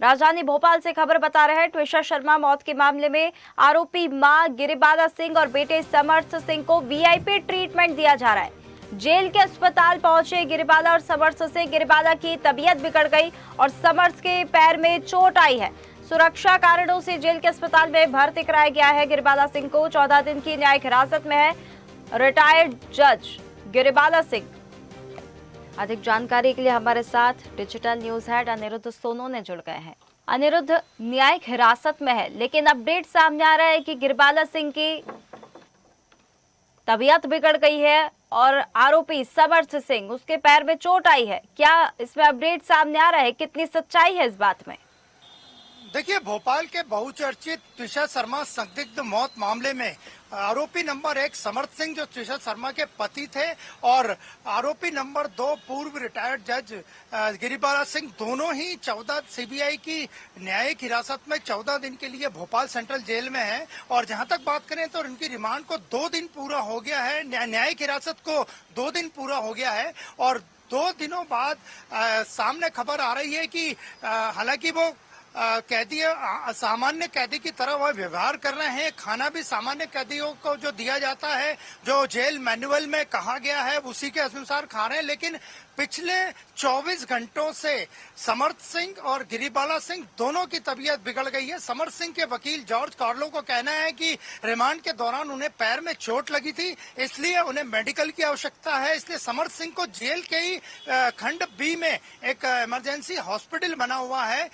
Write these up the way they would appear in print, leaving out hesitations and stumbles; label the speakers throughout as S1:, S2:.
S1: राजधानी भोपाल से खबर बता रहे हैं, ट्विशा शर्मा मौत के मामले में आरोपी मां गिरिबाला सिंह और बेटे समर्थ सिंह को वीआईपी ट्रीटमेंट दिया जा रहा है। जेल के अस्पताल पहुंचे गिरिबाला और समर्थ सिंह। गिरिबाला की तबीयत बिगड़ गई और समर्थ के पैर में चोट आई है। सुरक्षा कारणों से जेल के अस्पताल में भर्ती कराया गया है। गिरिबाला सिंह को 14 दिन की न्यायिक हिरासत में है रिटायर्ड जज गिरिबाला सिंह। अधिक जानकारी के लिए हमारे साथ digital news head Aniruddh Sonone जुड़ गए हैं। अनिरुद्ध, न्यायिक हिरासत में है, लेकिन अपडेट सामने आ रहा है कि गिरिबाला सिंह की तबीयत बिगड़ गई है और आरोपी समर्थ सिंह, उसके पैर में चोट आई है। क्या इसमें अपडेट सामने आ रहा है? कितनी सच्चाई है इस बात में?
S2: देखिए, भोपाल के बहुचर्चित ट्विशा शर्मा संदिग्ध मौत मामले में आरोपी नंबर 1 समर्थ सिंह, जो ट्विशा शर्मा के पति थे, और आरोपी नंबर 2 पूर्व रिटायर्ड जज गिरिबाला सिंह, दोनों ही 14 सीबीआई की न्यायिक हिरासत में 14 दिन के लिए भोपाल सेंट्रल जेल में हैं। और जहां तक बात करें तो उनकी रिमांड को 2 दिन पूरा हो गया है, न्यायिक हिरासत को 2 दिन पूरा हो गया है। और 2 दिनों बाद सामने खबर आ रही है कि हालांकि वो कैदी सामान्य कैदी की तरह वह व्यवहार कर रहे हैं। खाना भी सामान्य कैदियों को जो दिया जाता है, जो जेल मैनुअल में कहा गया है, उसी के अनुसार खा रहे हैं। लेकिन पिछले 24 घंटों से समर्थ सिंह और गिरिबाला सिंह दोनों की तबीयत बिगड़ गई है। समर्थ सिंह के वकील जॉर्ज कार्लो को कहना है कि रिमांड के दौरान उन्हें पैर में चोट लगी थी, इसलिए उन्हें मेडिकल की आवश्यकता है। इसलिए समर्थ सिंह को जेल के ही खंड बी में एक इमरजेंसी हॉस्पिटल बना हुआ है,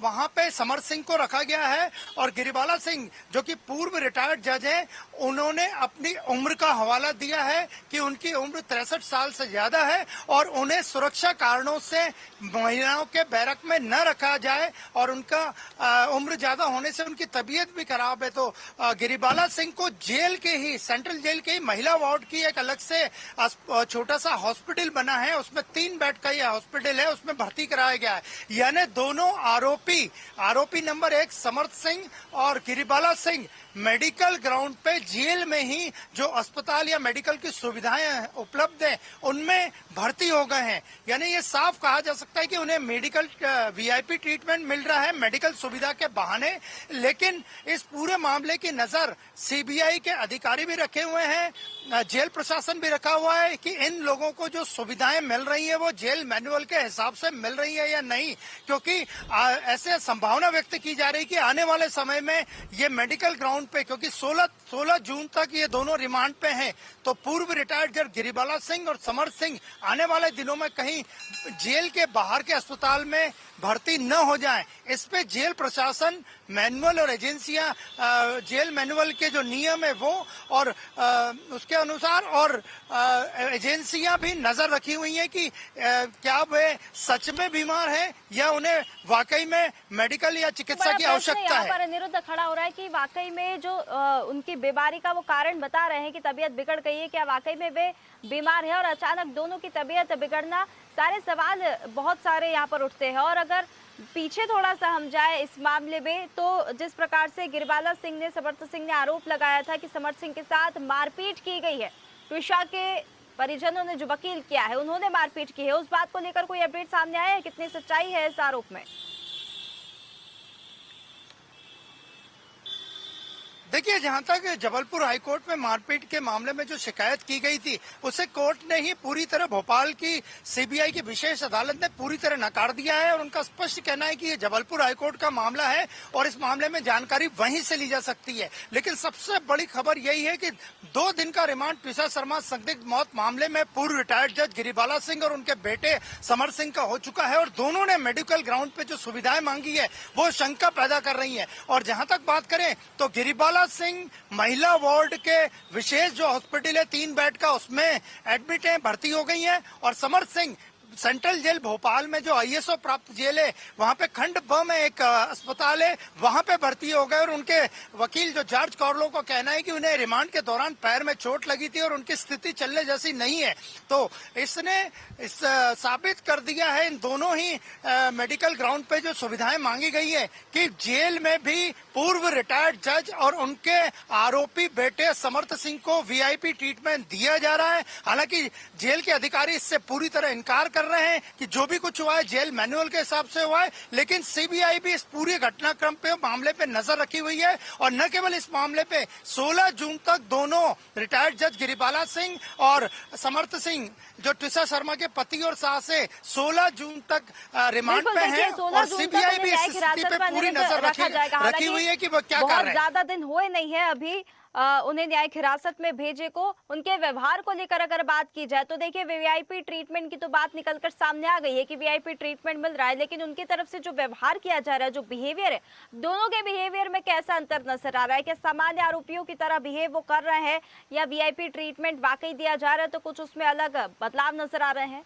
S2: वहां पे समर्थ सिंह को रखा गया है। और गिरिबाला सिंह, जो कि पूर्व रिटायर्ड जज हैं, उन्होंने अपनी उम्र का हवाला दिया है कि उनकी उम्र 63 साल से ज्यादा है और उन्हें सुरक्षा कारणों से महिलाओं के बैरक में न रखा जाए, और उनका उम्र ज्यादा होने से उनकी तबीयत भी खराब है। तो गिरिबाला सिंह को जेल के ही, सेंट्रल जेल के ही महिला वार्ड की एक अलग से छोटा सा हॉस्पिटल बना है, उसमें 3 बेड का यह हॉस्पिटल है, उसमें भर्ती कराया गया है। यानी दोनों आरोपी नंबर 1 समर्थ सिंह और गिरिबाला सिंह मेडिकल ग्राउंड पे जेल में ही जो अस्पताल या मेडिकल की सुविधाएं उपलब्ध हैं, उनमें भर्ती हो गए हैं। यानी ये साफ कहा जा सकता है कि उन्हें मेडिकल वीआईपी ट्रीटमेंट मिल रहा है मेडिकल सुविधा के बहाने। लेकिन इस पूरे मामले की नजर सीबीआई के अधिकारी भी रखे हुए हैं, जेल प्रशासन भी रखा हुआ है कि इन लोगों को जो सुविधाएं मिल रही है वो जेल मैनुअल के हिसाब से मिल रही है या नहीं। क्योंकि ऐसे संभावना व्यक्त की जा रही है कि आने वाले समय में ये मेडिकल ग्राउंड पे, क्योंकि 16 जून तक ये दोनों रिमांड पे हैं, तो पूर्व रिटायर्ड जज गिरिबाला सिंह और समर्थ सिंह आने वाले दिनों में कहीं जेल के बाहर के अस्पताल में भर्ती न हो जाए, इस पे जेल प्रशासन, मैनुअल और एजेंसियां, जेल मैनुअल के जो नियम है वो और उसके अनुसार, और एजेंसियां भी नजर रखी हुई हैं कि क्या वे सच में बीमार हैं या उन्हें वाकई में मेडिकल या चिकित्सा की आवश्यकता है।
S1: पर अनिरुद्ध खड़ा हो रहा है कि वाकई में जो उनकी बीमारी का वो कारण बता रहे हैं कि तबीयत बिगड़ गई है, क्या वाकई में वे बीमार है? और अचानक दोनों की तबीयत बिगड़ना, सारे सवाल बहुत सारे यहाँ पर उठते हैं। और अगर पीछे थोड़ा सा हम जाए इस मामले में, तो जिस प्रकार से गिरिबाला सिंह ने, समर्थ सिंह ने आरोप लगाया था कि समर्थ सिंह के साथ मारपीट की गई है, ट्विशा के परिजनों ने जो वकील किया है उन्होंने मारपीट की है, उस बात को लेकर कोई अपडेट सामने आया है? कितनी सच्चाई है इस आरोप में?
S2: देखिए, जहां तक जबलपुर हाईकोर्ट में मारपीट के मामले में जो शिकायत की गई थी, उसे कोर्ट ने ही पूरी तरह, भोपाल की सीबीआई की विशेष अदालत ने पूरी तरह नकार दिया है। और उनका स्पष्ट कहना है कि ये जबलपुर हाईकोर्ट का मामला है और इस मामले में जानकारी वहीं से ली जा सकती है। लेकिन सबसे बड़ी खबर यही है कि 2 दिन का रिमांड ट्विशा शर्मा संदिग्ध मौत मामले में पूर्व रिटायर्ड जज गिरिबाला सिंह और उनके बेटे समर्थ सिंह का हो चुका है। और दोनों ने मेडिकल ग्राउंड पे जो सुविधाएं मांगी है वो शंका पैदा कर रही है। और जहां तक बात करें तो गिरिबाला सिंह महिला वार्ड के विशेष जो हॉस्पिटल है 3 बेड का, उसमें एडमिट है, भर्ती हो गई हैं। और समर्थ सिंह सेंट्रल जेल भोपाल में जो आईएसओ प्राप्त जेल है, वहां पे खंड ब में एक अस्पताल है, वहां पे भर्ती हो गए। और उनके वकील जो जॉर्ज कार्लो को कहना है कि उन्हें रिमांड के दौरान पैर में चोट लगी थी और उनकी स्थिति चलने जैसी नहीं है। तो इसने साबित कर दिया है इन दोनों ही मेडिकल ग्राउंड पे जो सुविधाएं मांगी गई है कि जेल में भी पूर्व रिटायर्ड जज और उनके आरोपी बेटे समर्थ सिंह को वीआईपी ट्रीटमेंट दिया जा रहा है। हालांकि जेल के अधिकारी इससे पूरी तरह इनकार कर रहे हैं कि जो भी कुछ हुआ है जेल मैनुअल के हिसाब से हुआ है, लेकिन सीबीआई भी इस पूरे घटनाक्रम पे मामले पे नजर रखी हुई है। और न केवल इस मामले पे 16 जून तक दोनों रिटायर्ड जज गिरिबाला सिंह और समर्थ सिंह जो ट्विशा शर्मा के पति और सास है 16 जून तक रिमांड पे हैं और सीबीआई भी इस स्थिति पे पूरी नजर रखी हुई है कि वो क्या कर रहे हैं।
S1: ज्यादा दिन हुए नहीं है अभी उन्हें न्यायिक हिरासत में भेजे को। उनके व्यवहार को लेकर अगर बात की जाए तो देखिए वीआईपी ट्रीटमेंट की तो बात निकलकर सामने आ गई है कि वीआईपी ट्रीटमेंट मिल रहा है, लेकिन उनकी तरफ से जो व्यवहार किया जा रहा है, जो बिहेवियर है, दोनों के बिहेवियर में कैसा अंतर नजर आ रहा है? क्या सामान्य आरोपियों की तरह बिहेव वो कर रहे हैं या वीआईपी ट्रीटमेंट वाकई दिया जा रहा है तो कुछ उसमें अलग बदलाव नजर आ रहे हैं?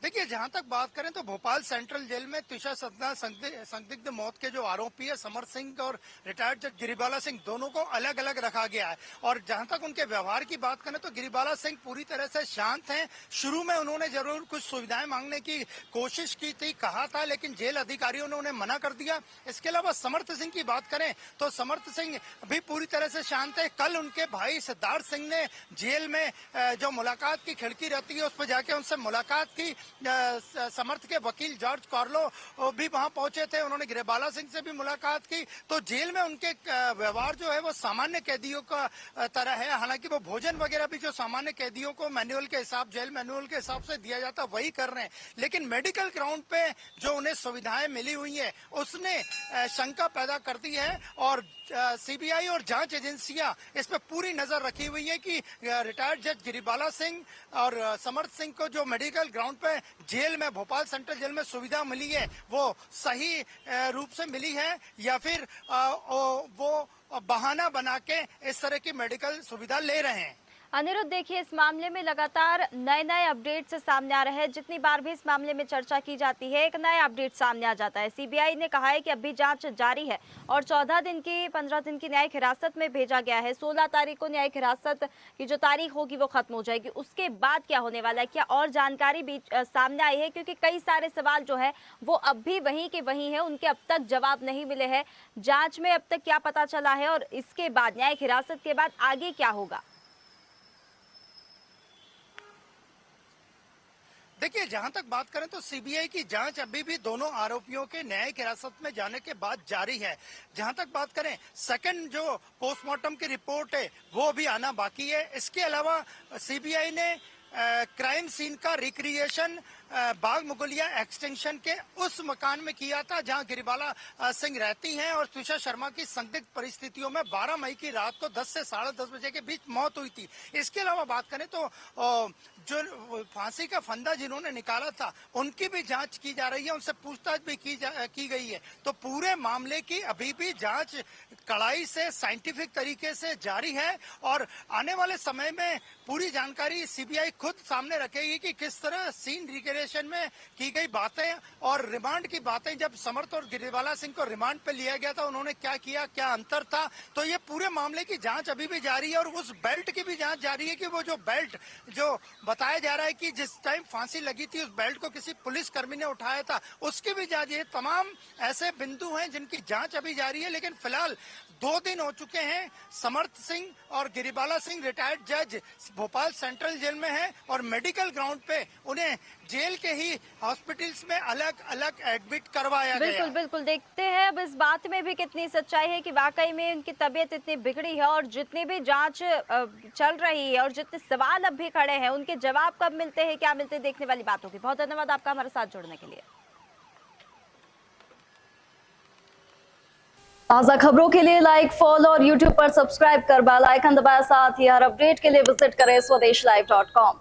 S2: देखिए, जहां तक बात करें तो भोपाल सेंट्रल जेल में ट्विशा सतना संदिग्ध मौत के जो आरोपी है समर सिंह और रिटायर्ड जज गिरिबाला सिंह दोनों को अलग अलग रखा गया है। और जहां तक उनके व्यवहार की बात करें तो गिरिबाला सिंह पूरी तरह से शांत हैं। शुरू में उन्होंने जरूर कुछ सुविधाएं मांगने की कोशिश की थी, कहा था, लेकिन जेल अधिकारियों ने उन्हें मना कर दिया। इसके अलावा समर्थ सिंह की बात करें तो समर्थ सिंह भी पूरी तरह से शांत है। कल उनके भाई सिद्धार्थ सिंह ने जेल में जो मुलाकात की खिड़की रहती है उस पर जाके उनसे मुलाकात की। समर्थ के वकील जॉर्ज कार्लो भी वहां पहुंचे थे, उन्होंने गिरिबाला सिंह से भी मुलाकात की। तो जेल में उनके व्यवहार जो है वो सामान्य कैदियों का तरह है। हालांकि वो भोजन वगैरह भी जो सामान्य कैदियों को मैनुअल के हिसाब, जेल मैनुअल के हिसाब से दिया जाता वही कर रहे हैं। लेकिन मेडिकल ग्राउंड पे जो उन्हें सुविधाएं मिली हुई है उसने शंका पैदा कर दी है और सीबीआई और जांच एजेंसियां इस पर पूरी नजर रखी हुई है कि रिटायर्ड जज गिरिबाला सिंह और समर्थ सिंह को जो मेडिकल ग्राउंड पे जेल में, भोपाल सेंट्रल जेल में सुविधा मिली है वो सही रूप से मिली है या फिर वो बहाना बना के इस तरह की मेडिकल सुविधा ले रहे हैं।
S1: अनिरुद्ध, देखिए इस मामले में लगातार नए नए अपडेट से सामने आ रहे हैं। जितनी बार भी इस मामले में चर्चा की जाती है एक नया अपडेट सामने आ जाता है। सीबीआई ने कहा है कि अभी जांच जारी है और 15 दिन की न्यायिक हिरासत में भेजा गया है। 16 तारीख को न्यायिक हिरासत की जो तारीख होगी वो खत्म हो जाएगी। उसके बाद क्या होने वाला है, क्या और जानकारी भी सामने आई है? क्योंकि कई सारे सवाल जो है वो अब भी वहीं के वहीं है, उनके अब तक जवाब नहीं मिले हैं। जांच में अब तक क्या पता चला है और इसके बाद न्यायिक हिरासत के बाद आगे क्या होगा?
S2: देखिए, जहां तक बात करें तो सीबीआई की जांच अभी भी दोनों आरोपियों के न्यायिक हिरासत में जाने के बाद जारी है। जहां तक बात करें सेकंड जो पोस्टमार्टम की रिपोर्ट है वो भी आना बाकी है। इसके अलावा सीबीआई ने क्राइम सीन का रिक्रिएशन बाग मुगलिया एक्सटेंशन के उस मकान में किया था जहां गिरिबाला सिंह रहती हैं और ट्विशा शर्मा की संदिग्ध परिस्थितियों में 12 मई की रात को 10 से 10:30 बजे के बीच मौत हुई थी। इसके अलावा बात करें तो जो फांसी का फंदा जिन्होंने निकाला था उनकी भी जांच की जा रही है, उनसे पूछताछ भी की गई है। तो पूरे मामले की अभी भी जांच कड़ाई से, साइंटिफिक तरीके से जारी है और आने वाले समय में पूरी जानकारी सीबीआई खुद सामने रखेगी कि किस तरह सीन रिक्रिएशन में की गई बातें और रिमांड की बातें, जब समर्थ और गिरिबाला सिंह को रिमांड पे लिया गया था उन्होंने क्या किया, क्या अंतर था। तो ये पूरे मामले की जांच अभी भी जारी है और उस बेल्ट की भी जांच जारी है कि वो जो बेल्ट जो बताया जा रहा है कि जिस टाइम फांसी लगी थी उस बेल्ट को किसी पुलिस कर्मी ने उठाया था, उसकी भी जांच। ये तमाम ऐसे बिंदु हैं जिनकी जांच अभी जारी है। लेकिन फिलहाल 2 दिन हो चुके हैं, समर्थ सिंह और गिरिबाला सिंह रिटायर्ड जज भोपाल सेंट्रल जेल में हैं और मेडिकल ग्राउंड पे उन्हें जेल के ही हॉस्पिटल्स में अलग अलग एडमिट करवाया गया।
S1: बिल्कुल देखते हैं अब इस बात में भी कितनी सच्चाई है कि वाकई में उनकी तबीयत इतनी बिगड़ी है और जितनी भी जांच चल रही है और जितने सवाल अब भी खड़े हैं उनके जवाब कब मिलते हैं, क्या मिलते हैं, देखने वाली बात होगी। बहुत धन्यवाद आपका हमारे साथ जुड़ने के लिए। ताज़ा खबरों के लिए लाइक, फॉलो और YouTube पर सब्सक्राइब कर बेल आइकन दबाएं। साथ ही हर अपडेट के लिए विजिट करें swdeshlive.com।